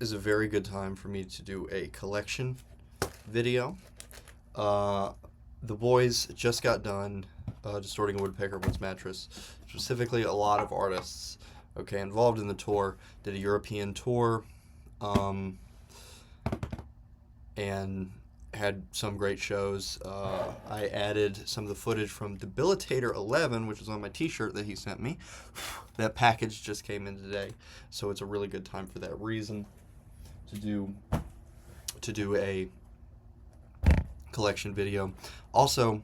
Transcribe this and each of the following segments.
is a very good time for me to do a collection video. The boys just got done distorting a woodpecker woods mattress. Specifically, a lot of artists, okay, involved in the tour, did a European tour, and had some great shows. I added some of the footage from Debilitator 11, which was on my t-shirt that he sent me. That package just came in today, so it's a really good time for that reason to do a collection video. Also,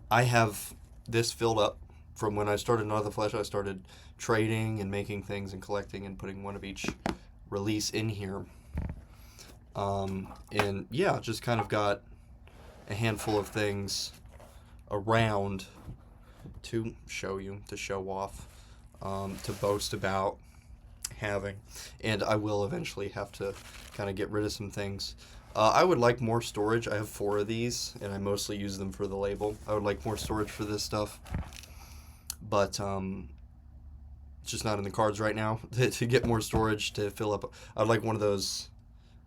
I have this filled up from when I started Not of the Flesh. I started trading and making things and collecting and putting one of each release in here. And yeah, just kind of got a handful of things around to show you, to show off, to boast about having. And I will eventually have to kind of get rid of some things. I would like more storage. I have 4 of these, and I mostly use them for the label. I would like more storage for this stuff, but it's just not in the cards right now to get more storage to fill up. I'd like one of those,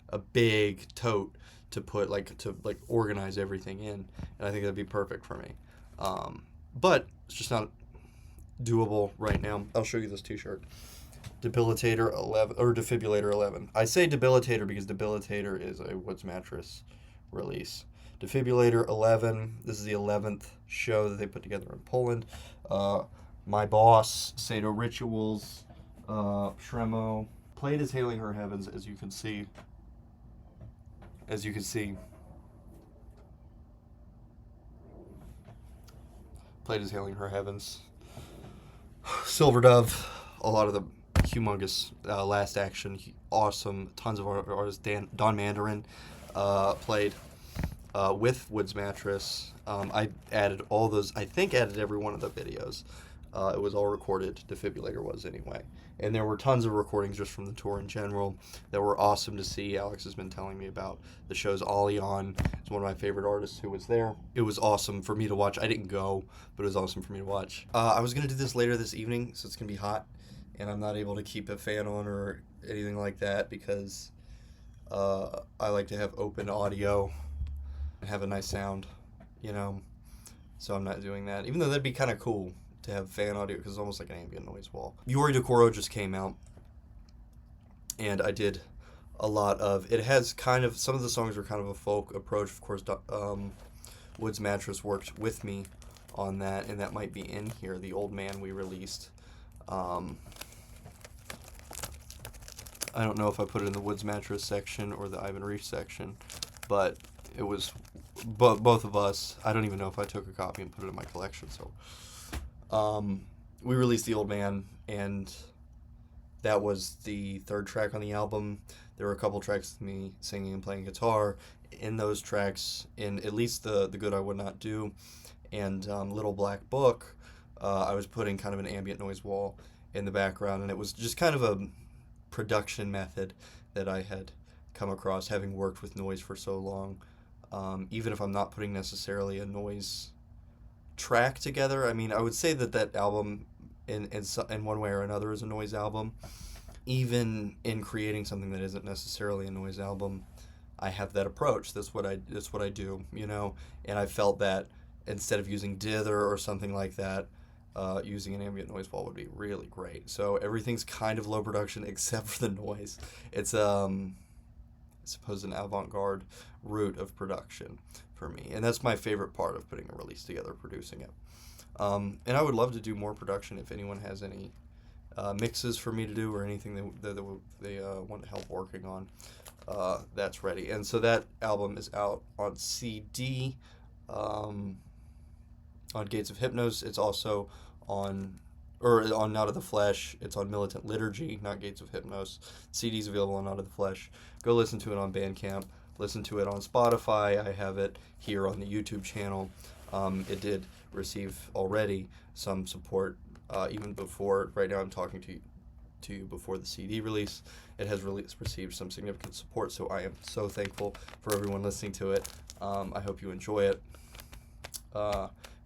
a big tote to put to organize everything in, and I think that'd be perfect for me. But it's just not doable right now. I'll show you this t-shirt. Debilitator 11 or Defibrillator 11. I say Debilitator because Debilitator is a Woods Mattress release. Defibrillator 11. This is the 11th show that they put together in Poland. My boss, Sado Rituals, Shremo, played as Hailing Her Heavens, as you can see. Played as Hailing Her Heavens. Silver Dove, a lot of the humongous Last Action, awesome, tons of artists. Don Mandarin played with Woods Mattress. I added all those, I think added every one of the videos. It was all recorded, Defibrillator was anyway. And there were tons of recordings just from the tour in general that were awesome to see. Alex has been telling me about the shows. Alion is one of my favorite artists who was there. It was awesome for me to watch. I didn't go, but it was awesome for me to watch. I was going to do this later this evening, so it's going to be hot, and I'm not able to keep a fan on or anything like that because I like to have open audio and have a nice sound, so I'm not doing that, even though that'd be kind of cool to have fan audio because it's almost like an ambient noise wall. Yori Decoro just came out, and I did a lot of it. Has kind of, some of the songs are kind of a folk approach. Of course, Woods Mattress worked with me on that, and that might be in here. The Old Man we released. I don't know if I put it in the Woods Mattress section or the Ivan Reef section, but it was both of us. I don't even know if I took a copy and put it in my collection. So we released The Old Man, and that was the 3rd track on the album. There were a couple tracks with me singing and playing guitar. In those tracks, in at least the Good I Would Not Do and Little Black Book, I was putting kind of an ambient noise wall in the background, and it was just kind of a production method that I had come across, having worked with noise for so long. Even if I'm not putting necessarily a noise track together, I mean, I would say that album in one way or another is a noise album. Even in creating something that isn't necessarily a noise album, I have that approach. That's what I do, and I felt that instead of using dither or something like that, using an ambient noise wall would be really great. So everything's kind of low production except for the noise. It's I suppose an avant-garde route of production for me, and that's my favorite part of putting a release together, producing it. And I would love to do more production. If anyone has any mixes for me to do or anything that they want help working on, that's ready. And so that album is out on CD, on Gates of Hypnos. It's also on Not of the Flesh. It's on Militant Liturgy, not Gates of Hypnos. CD's available on Not of the Flesh. Go listen to it on Bandcamp. Listen to it on Spotify. I have it here on the YouTube channel. It did receive already some support even before. Right now I'm talking to you before the CD release. It has received some significant support, so I am so thankful for everyone listening to it. I hope you enjoy it.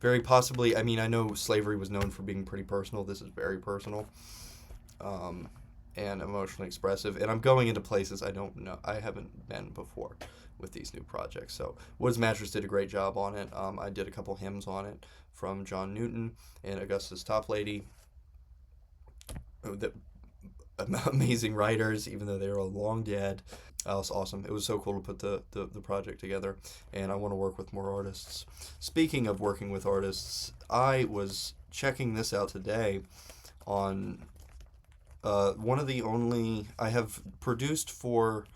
Very possibly, I mean, I know Slavery was known for being pretty personal. This is very personal. and emotionally expressive, and I'm going into places I haven't been before with these new projects. So Woods Mattress did a great job on it. I did a couple hymns on it from John Newton and Augustus Toplady. The amazing writers, even though they are long dead. It was awesome. It was so cool to put the project together, and I want to work with more artists. Speaking of working with artists, I was checking this out today on one of the only I have produced for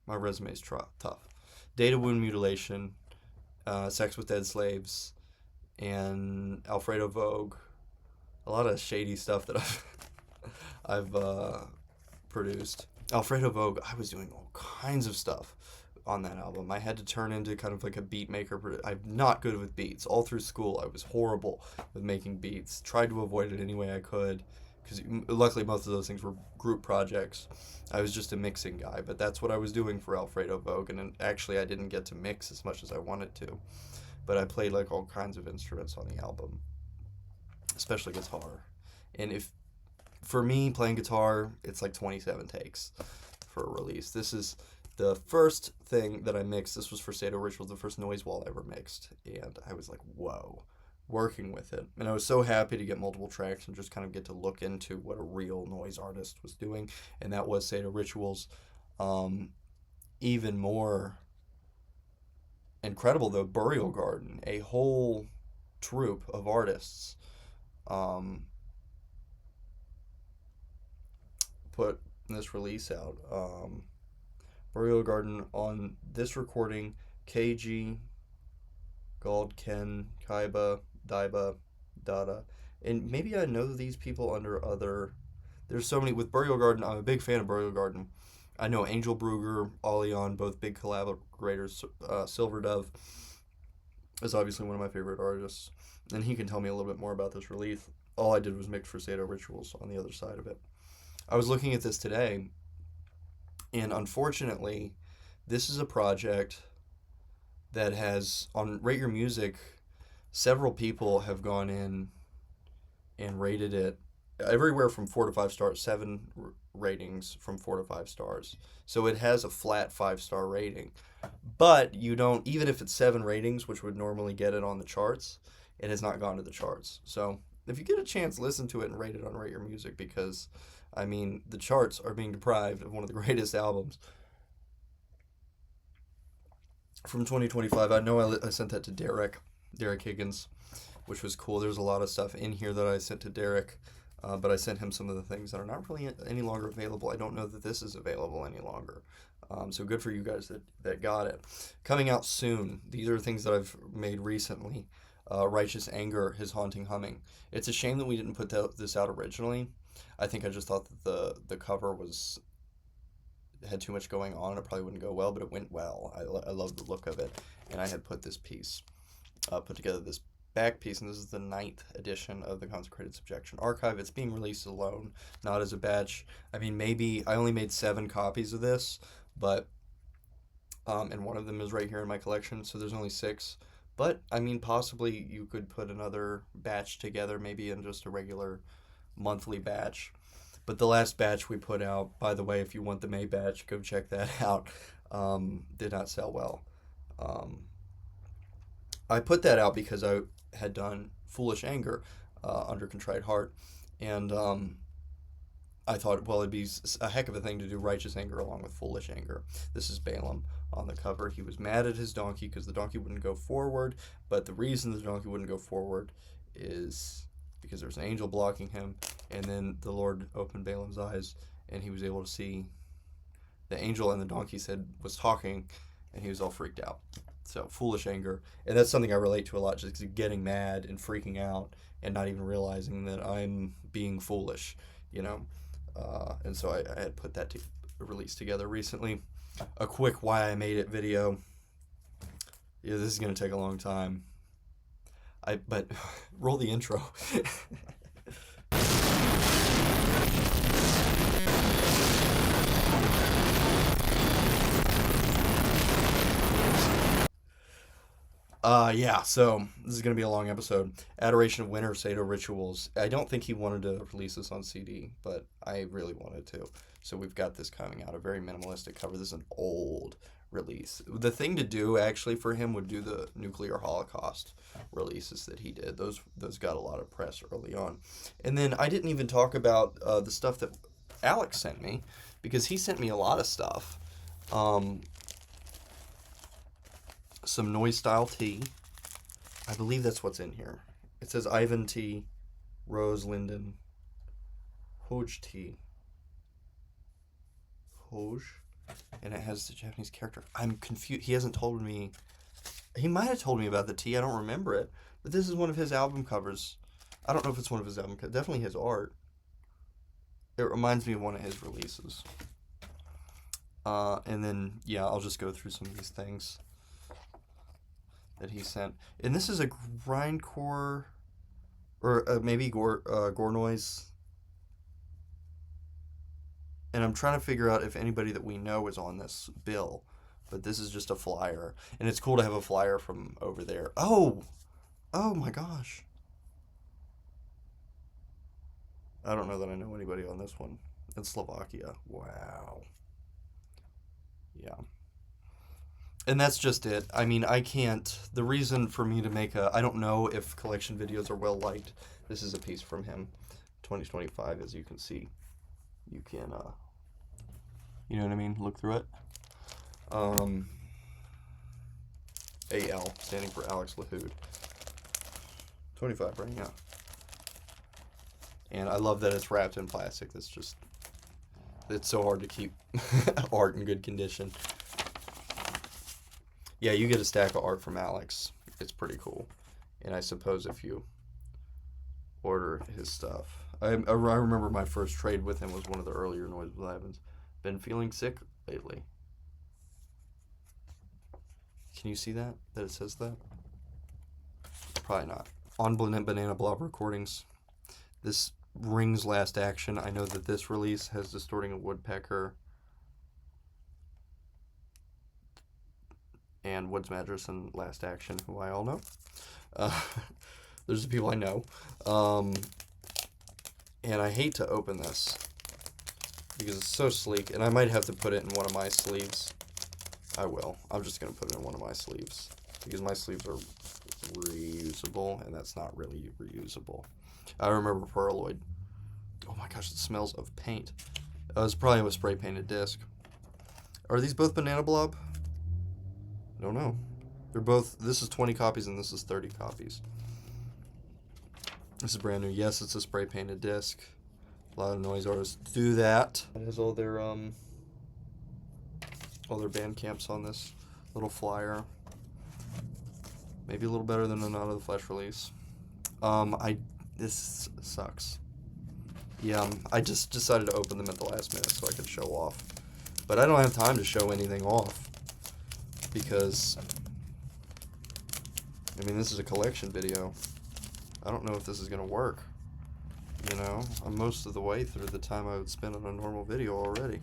my resume's tough. Data Wound Mutilation, Sex with Dead Slaves, and Alfredo Vogue. A lot of shady stuff that I've produced. Alfredo Vogue, I was doing all kinds of stuff on that album. I had to turn into kind of like a beat maker. I'm not good with beats. All through school, I was horrible with making beats. Tried to avoid it any way I could, because luckily most of those things were group projects. I was just a mixing guy, but that's what I was doing for Alfredo Vogue, and actually I didn't get to mix as much as I wanted to. But I played like all kinds of instruments on the album, especially guitar. And for me, playing guitar, it's like 27 takes for a release. This is the first thing that I mixed. This was for Sado Rituals, the first noise wall I ever mixed. And I was like, whoa, working with it. And I was so happy to get multiple tracks and just kind of get to look into what a real noise artist was doing. And that was Sado Rituals. Even more incredible, though, Burial Garden, a whole troupe of artists put this release out. Burial Garden on this recording, KG, Gald, Ken, Kaiba, Daiba, Dada, and maybe I know these people under other. There's so many with Burial Garden. I'm a big fan of Burial Garden. I know Angel Bruger, Alion, both big collaborators. Silver Dove is obviously one of my favorite artists, and he can tell me a little bit more about this release. All I did was mix for Sado Rituals on the other side of it. I was looking at this today, and unfortunately, this is a project that has, on Rate Your Music, several people have gone in and rated it everywhere from 4 to 5 stars, 7 ratings from 4 to 5 stars. So it has a flat 5-star rating. But you don't, even if it's 7 ratings, which would normally get it on the charts, it has not gone to the charts. So if you get a chance, listen to it and rate it on Rate Your Music, because, I mean, the charts are being deprived of one of the greatest albums from 2025. I know I sent that to Derek Higgins, which was cool. There's a lot of stuff in here that I sent to Derek, but I sent him some of the things that are not really any longer available. I don't know that this is available any longer. So good for you guys that got it. Coming out soon. These are things that I've made recently. Righteous Anger, His Haunting Humming. It's a shame that we didn't put this out originally. I think I just thought that the cover had too much going on. It probably wouldn't go well, but it went well. I love the look of it. And I had put this piece, put together this back piece, and this is the 9th edition of the Consecrated Subjection Archive. It's being released alone, not as a batch. I mean, maybe I only made 7 copies of this, but and one of them is right here in my collection, so there's only 6. But I mean, possibly you could put another batch together, maybe in just a regular monthly batch. But the last batch we put out, by the way, if you want the May batch, go check that out. Did not sell well. I put that out because I had done Foolish Anger under Contrite Heart, and I thought, well, it'd be a heck of a thing to do Righteous Anger along with Foolish Anger. This is Balaam on the cover. He was mad at his donkey because the donkey wouldn't go forward, but the reason the donkey wouldn't go forward is because there was an angel blocking him, and then the Lord opened Balaam's eyes, and he was able to see the angel, and the donkey was talking, and he was all freaked out. So, Foolish Anger. And that's something I relate to a lot, just getting mad and freaking out and not even realizing that I'm being foolish, you know. And so I had put that release together recently. A quick why I made it video. Yeah, this is going to take a long time. But roll the intro. Yeah, so this is going to be a long episode. Adoration of Winter, Sado Rituals. I don't think he wanted to release this on CD, but I really wanted to. So we've got this coming out, a very minimalistic cover. This is an old release. The thing to do actually for him would do the Nuclear Holocaust releases that he did. Those got a lot of press early on. And then I didn't even talk about the stuff that Alex sent me, because he sent me a lot of stuff. Some Noise Style tea. I believe that's what's in here. It says Ivan tea, Rose Linden, Hoj tea. Hoj. And it has the Japanese character. I'm confused. He hasn't told me. He might have told me about the tea. I don't remember it. But this is one of his album covers. I don't know if it's one of his album covers. Definitely his art. It reminds me of one of his releases. And then, yeah, I'll just go through some of these things that he sent. And this is a grindcore, or maybe gore noise. And I'm trying to figure out if anybody that we know is on this bill. But this is just a flyer. And it's cool to have a flyer from over there. Oh my gosh. I don't know that I know anybody on this one. In Slovakia. Wow. Yeah. And that's just it. I mean, I can't. The reason for me to make I don't know if collection videos are well liked. This is a piece from him. 2025, as you can see. You can, you know what I mean? Look through it. AL, standing for Alex Lahoud. 25, right? Yeah. And I love that it's wrapped in plastic. It's so hard to keep art in good condition. Yeah, you get a stack of art from Alex. It's pretty cool. And I suppose if you order his stuff. I remember my first trade with him was one of the earlier Noise Labs. Been feeling sick lately. Can you see that? That it says that? Probably not. On Banana Blob Recordings. This Ring's Last Action. I know that this release has Distorting a Woodpecker and Woods Madras and Last Action, who I all know. There's the people I know. And I hate to open this because it's so sleek, and I might have to put it in one of my sleeves. I will. I'm just going to put it in one of my sleeves because my sleeves are reusable, and that's not really reusable. I remember Perloid. Oh my gosh, it smells of paint. It's probably a spray painted disc. Are these both Banana Blob? I don't know. They're both, this is 20 copies and this is 30 copies. This is brand new. Yes, it's a spray painted disc. A lot of noise artists do that. It has all their band camps on this little flyer. Maybe a little better than a Not of the Flesh release. This sucks. Yeah, I just decided to open them at the last minute so I could show off. But I don't have time to show anything off because, I mean, this is a collection video. I don't know if this is going to work. You know, I'm most of the way through the time I would spend on a normal video already.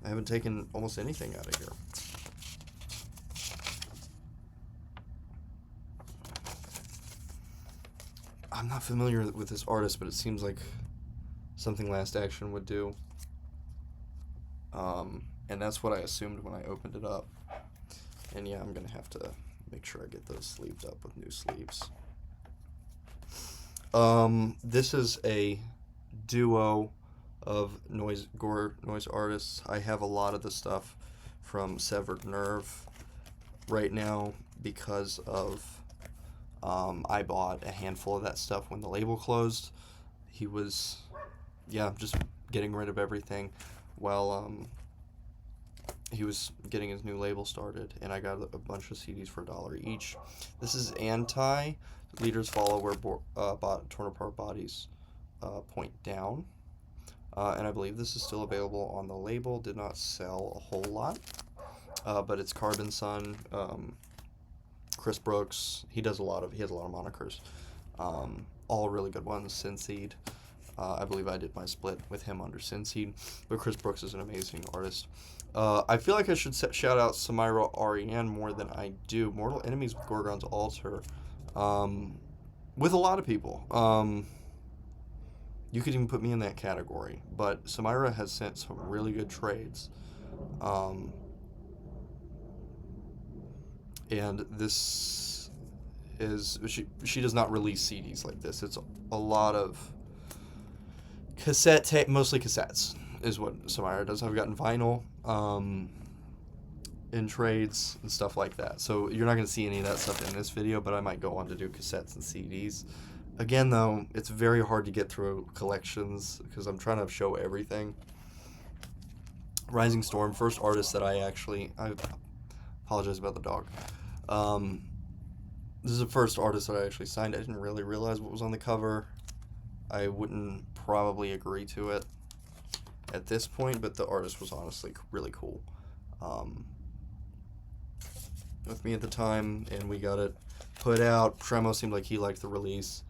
I haven't taken almost anything out of here. I'm not familiar with this artist, but it seems like something Last Action would do. And that's what I assumed when I opened it up. And yeah, I'm going to have to make sure I get those sleeved up with new sleeves. This is a duo of noise artists. I have a lot of the stuff from Severed Nerve right now because of I bought a handful of that stuff when the label closed. He was just getting rid of everything while he was getting his new label started, and I got a bunch of CDs for $1 each. This is Anti. Leaders Follow Where Torn Apart Bodies Point Down. And I believe this is still available on the label. Did not sell a whole lot. But it's Carbon Sun, Chris Brooks. He has a lot of monikers. All really good ones. Synseed. I believe I did my split with him under Synseed, but Chris Brooks is an amazing artist. I feel like I should shout out Samira Ariane more than I do. Mortal Enemies with Gorgon's Altar. With a lot of people. You could even put me in that category. But Samira has sent some really good trades. And this is... She does not release CDs like this. It's a lot of cassette tape, mostly cassettes, is what Samira does. I've gotten vinyl in trades and stuff like that. So you're not going to see any of that stuff in this video, but I might go on to do cassettes and CDs. Again, though, it's very hard to get through collections because I'm trying to show everything. Rising Storm, first artist that I apologize about the dog. This is the first artist that I actually signed. I didn't really realize what was on the cover. I wouldn't probably agree to it at this point, but the artist was honestly really cool. With me at the time, and we got it put out. Tremo seemed like he liked the release.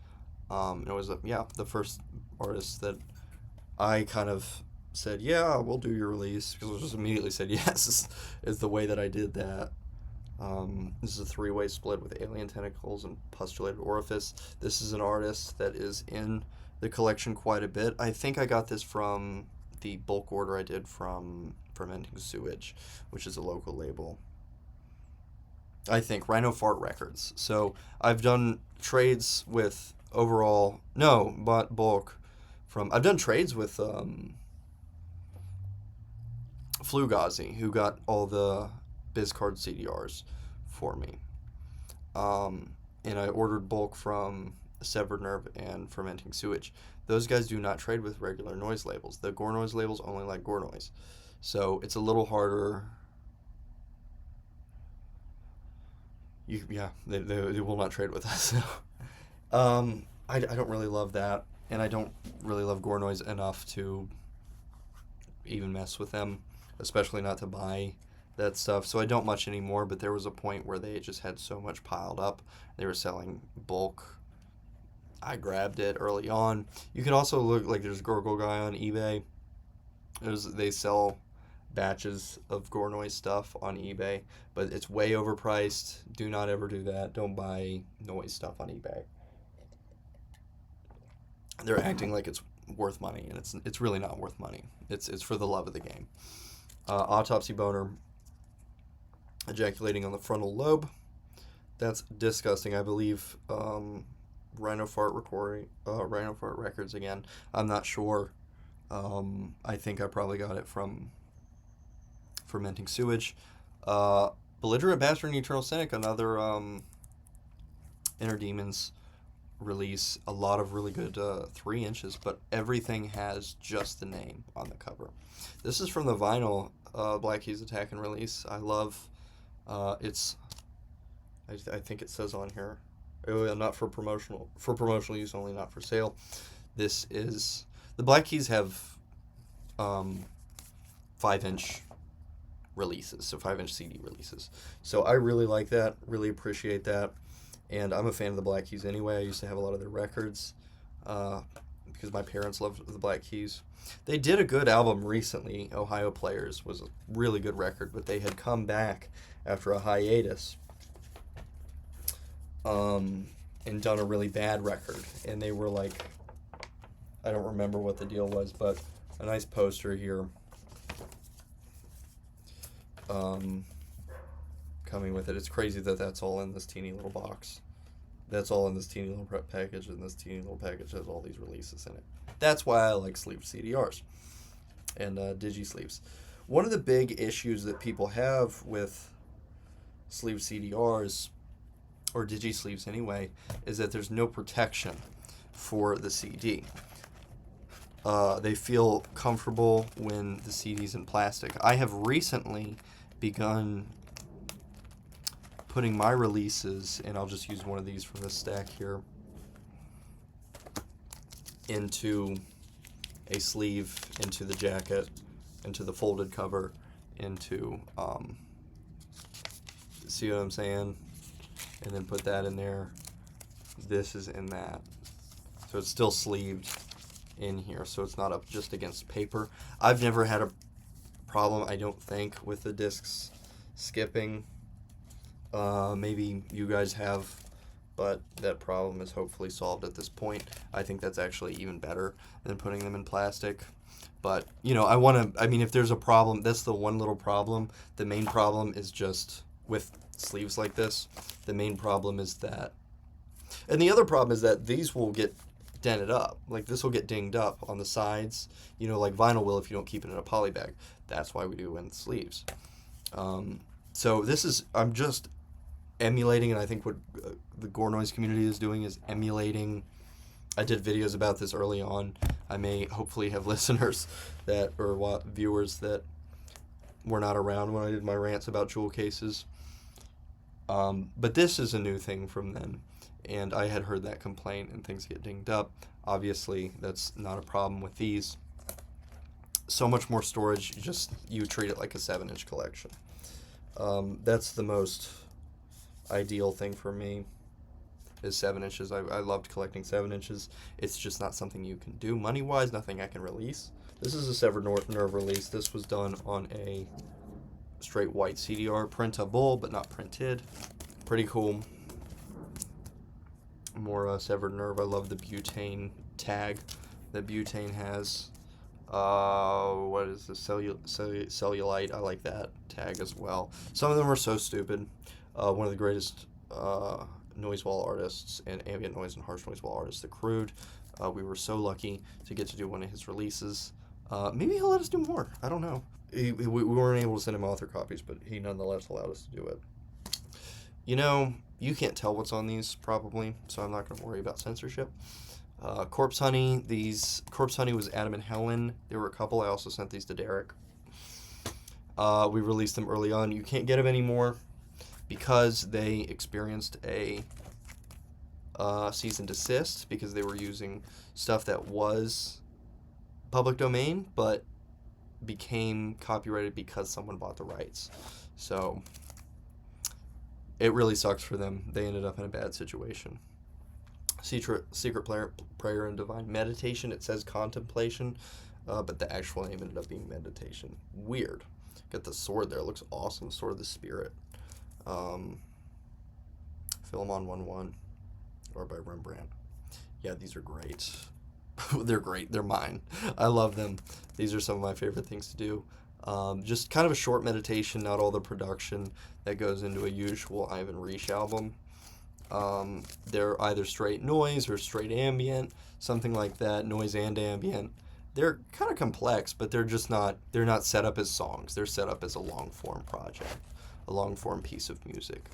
It was the first artist that I kind of said, yeah, we'll do your release, because I just immediately said yes. Is the way that I did that. This is a 3-way split with Alien Tentacles and Pustulated Orifice. This is an artist that is in the collection quite a bit. I think I got this from the bulk order I did from Fermenting Sewage, which is a local label. I think Rhino Fart Records. So I've done trades with bulk from. I've done trades with Flugazi, who got all the Bizcard CDRs for me. And I ordered bulk from Severed Nerve and Fermenting Sewage. Those guys do not trade with regular noise labels. The Gore Noise labels only like Gore Noise. So it's a little harder. They will not trade with us. I don't really love that, and I don't really love Gore Noise enough to even mess with them, especially not to buy that stuff. So I don't much anymore, but there was a point where they just had so much piled up. They were selling bulk. I grabbed it early on. You can also look, like, there's Gurgle Guy on eBay. They sell batches of Gore Noise stuff on eBay, but it's way overpriced. Do not ever do that. Don't buy noise stuff on eBay. They're acting like it's worth money, and it's really not worth money. It's for the love of the game. Autopsy Boner ejaculating on the frontal lobe. That's disgusting. I believe Rhino Fart Records again. I'm not sure. I think I probably got it from Fermenting Sewage. Belligerent Bastard and Eternal Cynic, another Inner Demons release. A lot of really good 3 inches, but everything has just the name on the cover. This is from the vinyl Black Keys Attack and Release. I love it's. I think it says on here, not for promotional use only, not for sale. This is the Black Keys have 5-inch releases, so 5-inch CD releases. So I really like that, really appreciate that, and I'm a fan of the Black Keys anyway. I used to have a lot of their records because my parents loved the Black Keys. They did a good album recently. Ohio Players was a really good record, but they had come back after a hiatus and done a really bad record, and they were like, I don't remember what the deal was, but a nice poster here coming with it. It's crazy that that's all in this teeny little box. That's all in this teeny little package, and this teeny little package has all these releases in it. That's why I like sleeved CDRs and digi sleeves. One of the big issues that people have with sleeved CDRs, or digi sleeves anyway, is that there's no protection for the CD. They feel comfortable when the CD's in plastic. I have recently begun putting my releases, and I'll just use one of these from this stack here, into a sleeve, into the jacket, into the folded cover, into, see what I'm saying? And then put that in there. This is in that. So it's still sleeved in here, so it's not up just against paper. I've never had a problem, I don't think, with the discs skipping. Maybe you guys have, but that problem is hopefully solved at this point. I think that's actually even better than putting them in plastic. But, I mean, if there's a problem, that's the one little problem. The main problem is just with sleeves like this. The main problem is that, and the other problem is that these will get dented up. Like, this will get dinged up on the sides, like vinyl will if you don't keep it in a poly bag. That's why we do in sleeves. So I'm just emulating, and I think what the Gore Noise community is doing is emulating. I did videos about this early on. I may hopefully have listeners viewers that were not around when I did my rants about jewel cases. But this is a new thing from then, and I had heard that complaint, and things get dinged up. Obviously, that's not a problem with these. So much more storage, you treat it like a 7-inch collection. That's the most ideal thing for me, is 7 inches. I loved collecting 7 inches. It's just not something you can do money-wise, nothing I can release. This is a Severed Nerve release. This was done on a straight white CDR, printable but not printed. Pretty cool. More Severed Nerve. I love the butane tag that butane has. What is this? Cellulite. I like that tag as well. Some of them are so stupid. One of the greatest noise wall artists and ambient noise and harsh noise wall artists, The Crude. We were so lucky to get to do one of his releases. Maybe he'll let us do more. I don't know. We weren't able to send him author copies, but he nonetheless allowed us to do it. You can't tell what's on these probably, so I'm not going to worry about censorship. Corpse Honey. Corpse Honey was Adam and Helen. There were a couple. I also sent these to Derek. We released them early on. You can't get them anymore because they experienced a cease and desist because they were using stuff that was public domain but became copyrighted because someone bought the rights. So it really sucks for them. They ended up in a bad situation. Secret Prayer and Divine Meditation. It says Contemplation, but the actual name ended up being Meditation. Weird. Got the sword there. It looks awesome. Sword of the Spirit. Philemon 1-1, or by Rembrandt. Yeah, these are great. They're great. They're mine. I love them. These are some of my favorite things to do. Just kind of a short meditation, not all the production that goes into a usual Ivan Reich album. They're either straight noise or straight ambient, something like that, noise and ambient. They're kind of complex, but they're not set up as songs. They're set up as a long-form project, a long-form piece of music.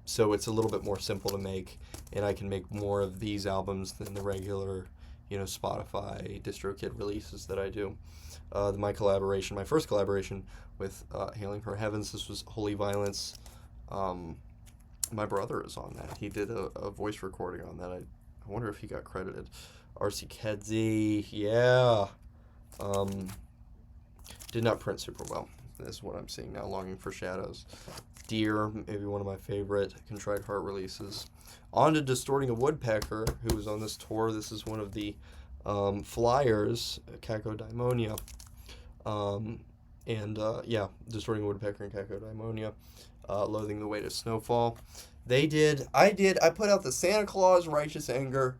So it's a little bit more simple to make, and I can make more of these albums than the regular, Spotify DistroKid releases that I do. My first collaboration with Hailing Her Heavens, this was Holy Violence. My brother is on that. He did a voice recording on that. I wonder if he got credited. R.C. Kedzie, yeah. Did not print super well. That's what I'm seeing now. Longing for Shadows. Deer, maybe one of my favorite Contrite Heart releases. On to Distorting a Woodpecker, who was on this tour. This is one of the flyers, Cacodämonia. Distorting a Woodpecker and Cacodämonia. Loathing the Weight of Snowfall. I put out the Santa Claus Righteous Anger.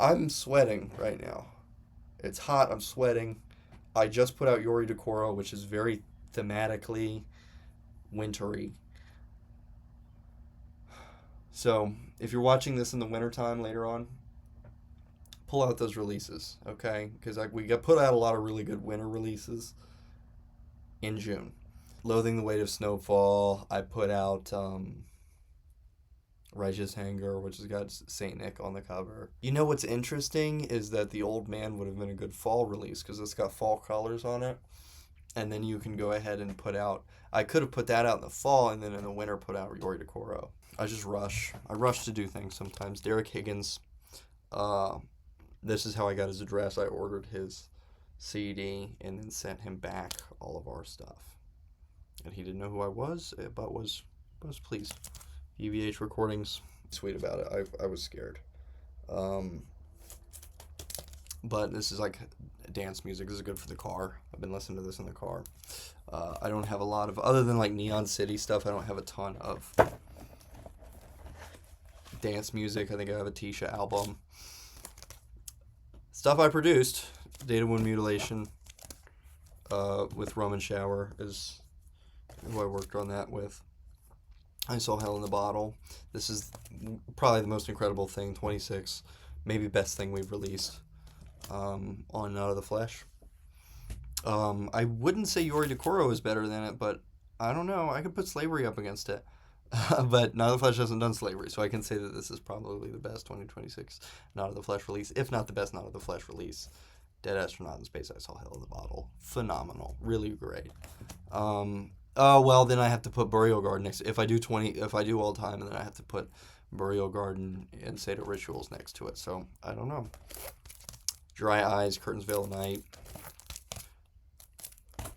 I'm sweating right now. It's hot, I'm sweating. I just put out Yori Decoro, which is very thematically wintry. So, if you're watching this in the wintertime later on, pull out those releases, okay? Because we got put out a lot of really good winter releases in June. Loathing the Weight of Snowfall. I put out Righteous Anger, which has got Saint Nick on the cover. What's interesting is that The Old Man would have been a good fall release because it's got fall colors on it. And then you can go ahead and I could have put that out in the fall and then in the winter put out Yori Decoro. I rush to do things sometimes. Derek Higgins, this is how I got his address. I ordered his CD and then sent him back all of our stuff. And he didn't know who I was, but was pleased. EVH Recordings, sweet about it. I was scared. but this is like dance music. This is good for the car. I've been listening to this in the car. I don't have a lot of, other than like Neon City stuff, I don't have a ton of dance music. I think I have a Tisha album. Stuff I produced, Data Wound Mutilation, with Roman Shower is who I worked on that with. I Saw Hell in the Bottle. This is probably the most incredible thing, 26, maybe best thing we've released on Out of the Flesh. I wouldn't say Yori Dekoro is better than it, but I don't know. I could put Slavery up against it. But Not of the Flesh hasn't done Slavery, so I can say that this is probably the best 2026 Not of the Flesh release, if not the best Not of the Flesh release. Dead Astronaut in Space, I Saw Hell in the Bottle. Phenomenal. Really great. Oh, well, then I have to put Burial Garden next. If I do All Time, then I have to put Burial Garden and Seder Rituals next to it. So, I don't know. Dry Eyes, Curtains Veil of Night.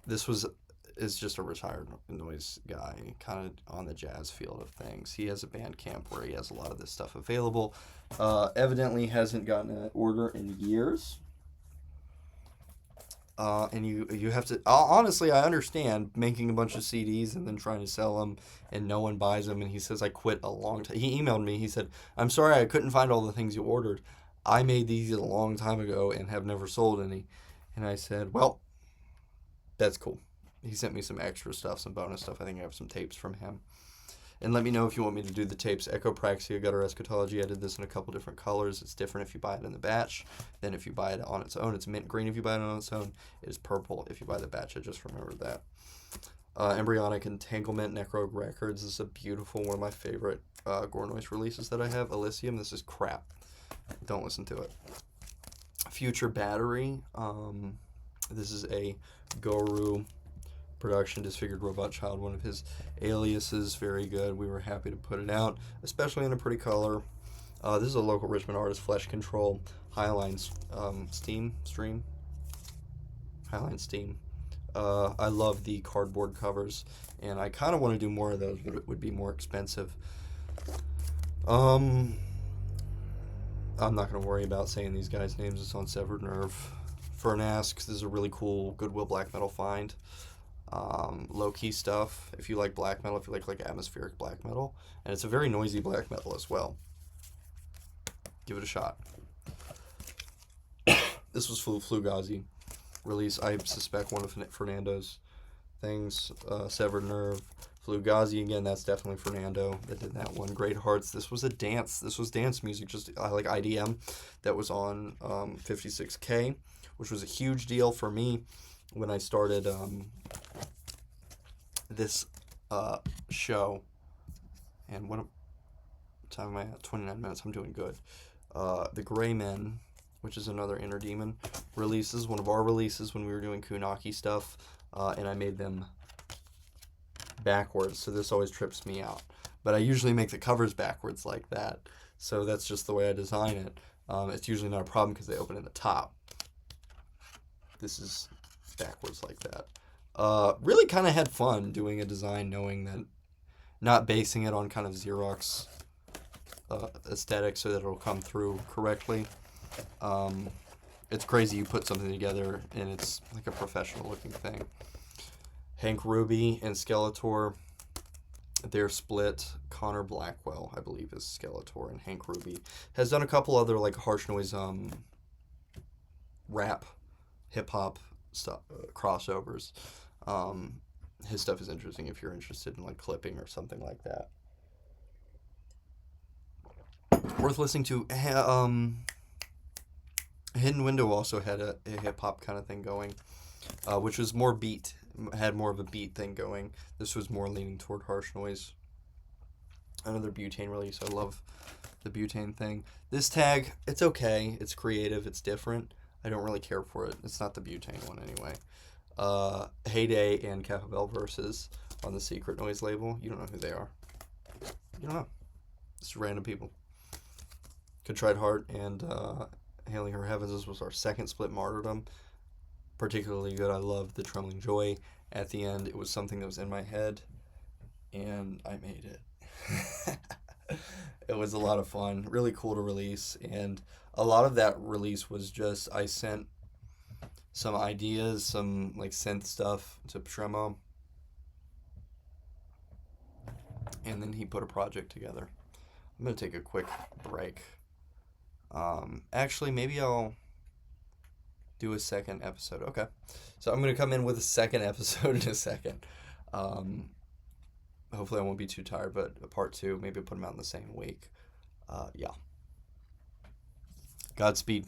This is just a retired noise guy, kind of on the jazz field of things. He has a Bandcamp where he has a lot of this stuff available. Evidently hasn't gotten an order in years. And you have to, honestly, I understand making a bunch of CDs and then trying to sell them and no one buys them. And he says, I quit a long time. He emailed me. He said, I'm sorry, I couldn't find all the things you ordered. I made these a long time ago and have never sold any. And I said, well, that's cool. He sent me some extra stuff, some bonus stuff. I think I have some tapes from him. And let me know if you want me to do the tapes. Echopraxia, Gutter Eschatology. I did this in a couple different colors. It's different if you buy it in the batch than if you buy it on its own. It's mint green if you buy it on its own. It is purple if you buy the batch. I just remembered that. Embryonic Entanglement, Necro Records. This is a beautiful, one of my favorite Gore Noise releases that I have. Elysium, this is crap. Don't listen to it. Future Battery. This is a Goru production, Disfigured Robot Child, one of his aliases. Very good. We were happy to put it out, especially in a pretty color. This is a local Richmond artist, Flesh Control, Highline Stream. Highline Steam. I love the cardboard covers, and I kind of want to do more of those, but it would be more expensive. I'm not going to worry about saying these guys' names. It's on Severed Nerve. Fernask, this is a really cool Goodwill black metal find. Low-key stuff, if you like black metal, if you like atmospheric black metal. And it's a very noisy black metal as well. Give it a shot. This was Fugazi release. I suspect one of Fernando's things. Severed Nerve. Fugazi, again, that's definitely Fernando that did that one. Great Hearts, this was a dance. This was dance music, just like IDM, that was on 56K, which was a huge deal for me when I started this show. And what time am I at? 29 minutes. I'm doing good. The Gray Men, which is another Inner Demon releases, one of our releases when we were doing Kunaki stuff, and I made them backwards, so this always trips me out. But I usually make the covers backwards like that, so that's just the way I design it. It's usually not a problem because they open in the top. This is backwards like that. Really kind of had fun doing a design knowing that, not basing it on kind of Xerox aesthetic so that it'll come through correctly. It's crazy you put something together and it's like a professional looking thing. Hank Ruby and Skeletor, they're split. Connor Blackwell, I believe, is Skeletor, and Hank Ruby has done a couple other like harsh noise rap, hip hop stuff, crossovers. His stuff is interesting if you're interested in like clipping or something like that. Worth listening to. Hidden Window also had a hip hop kind of thing going, which was more beat, had more of a beat thing going. This was more leaning toward harsh noise. Another Butane release. I love the Butane thing. This tag, it's okay. It's creative. It's different. I don't really care for it. It's not the Butane one anyway. Heyday and Capabel Versus on the Secret Noise label. You don't know who they are. You don't know. It's random people. Contrite Heart and Hailing Her Heavens. This was our second split, Martyrdom. Particularly good. I loved the Trembling Joy at the end. It was something that was in my head, and I made it. It was a lot of fun, really cool to release, and a lot of that release was just I sent some ideas, some like synth stuff to Tremo, and then he put a project together. I'm gonna take a quick break. Actually, maybe I'll do a second episode. Okay, so I'm gonna come in with a second episode in a second. Um, Hopefully, I won't be too tired. But a part two, maybe put them out in the same week. Yeah. Godspeed.